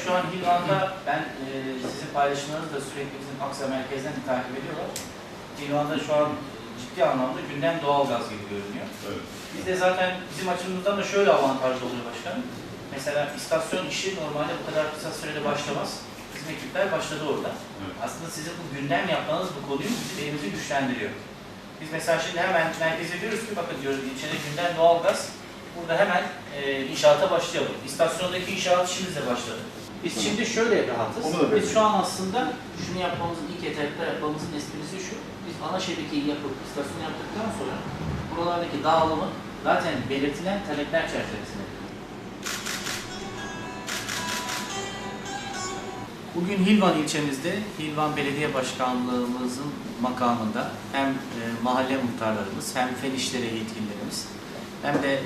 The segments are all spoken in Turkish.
şu an Hilvan'da ben sizin paylaşımlarınızı da sürekli bizim Aksa merkezden takip ediyorlar. Hilvan'da şu an ciddi anlamda gündem doğalgaz gibi görünüyor. Evet. Biz de zaten bizim açımızdan da şöyle avantajlı oluyor başkanım. Mesela istasyon işi normalde bu kadar kısa sürede başlamaz. Bizim ekipler başladı orada. Evet. Aslında sizin bu gündem yapmanız bu konuyu bizim elimizi güçlendiriyor. Biz mesela şimdi hemen merkeze diyoruz ki bakın diyoruz ilçede gündem doğalgaz. Burada hemen inşaata başlayalım. İstasyondaki inşaat işimiz de başladı. Biz şimdi şöyle rahatız. Biz şu an aslında şunu yapmamızın, ilk etapta yapmamızın esprisi şu. Biz ana şebekeyi yapıp istasyonu yaptıktan sonra buralardaki dağılımı zaten belirtilen talepler çerçevesinde. Bugün Hilvan ilçemizde, Hilvan Belediye Başkanlığımızın makamında hem mahalle muhtarlarımız, hem fen işleri yetkililerimiz, hem de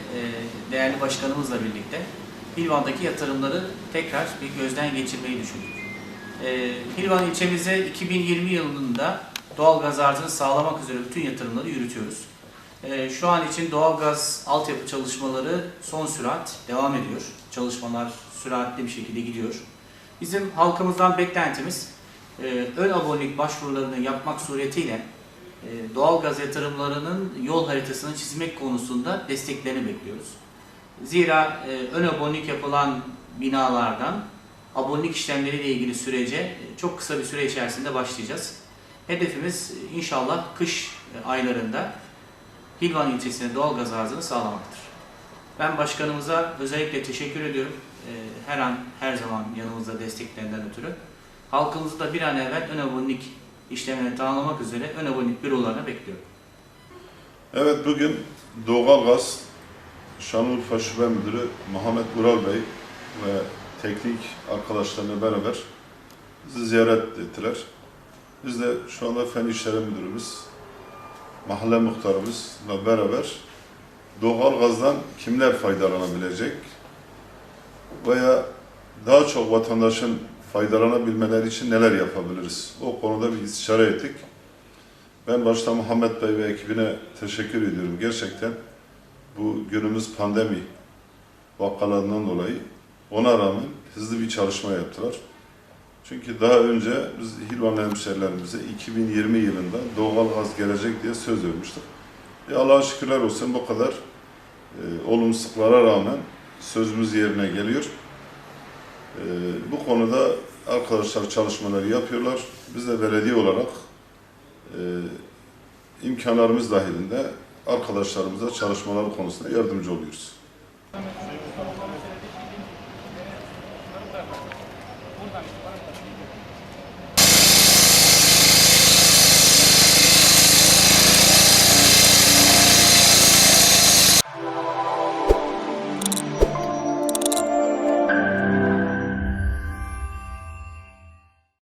değerli başkanımızla birlikte Hilvan'daki yatırımları tekrar bir gözden geçirmeyi düşündük. Hilvan ilçemize 2020 yılında doğalgaz arzını sağlamak üzere bütün yatırımları yürütüyoruz. Şu an için doğalgaz altyapı çalışmaları son sürat devam ediyor. Çalışmalar süratli bir şekilde gidiyor. Bizim halkımızdan beklentimiz ön abonelik başvurularını yapmak suretiyle doğalgaz yatırımlarının yol haritasını çizmek konusunda desteklerini bekliyoruz. Zira ön abonelik yapılan binalardan abonelik işlemleriyle ilgili sürece çok kısa bir süre içerisinde başlayacağız. Hedefimiz inşallah kış aylarında Hilvan ilçesine doğalgaz arzını sağlamaktır. Ben başkanımıza özellikle teşekkür ediyorum. Her an, her zaman yanımızda desteklerinden ötürü. Halkımızı da bir an evvel ön abonelik işlemlerini tamamlamak üzere ön abonelik bürolarına bekliyorum. Evet, bugün doğalgaz Şanlıurfa Şube Müdürü Muhammed Ural Bey ve teknik arkadaşlarıyla beraber bizi ziyaret ettiler. Biz de şu anda Fen İşleri Müdürümüz, mahalle muhtarımızla beraber doğalgazdan kimler faydalanabilecek veya daha çok vatandaşın faydalanabilmeleri için neler yapabiliriz? O konuda bir istişare ettik. Ben başta Muhammed Bey ve ekibine teşekkür ediyorum. Gerçekten bu günümüz pandemi vakalarından dolayı ona rağmen hızlı bir çalışma yaptılar. Çünkü daha önce biz Hilvanlı hemşehrilerimize 2020 yılında doğalgaz gelecek diye söz vermiştik. Allah'a şükürler olsun bu kadar olumsuzluklara rağmen sözümüz yerine geliyor. Bu konuda arkadaşlar çalışmaları yapıyorlar. Biz de belediye olarak imkanlarımız dahilinde arkadaşlarımıza çalışmalar konusunda yardımcı oluyoruz.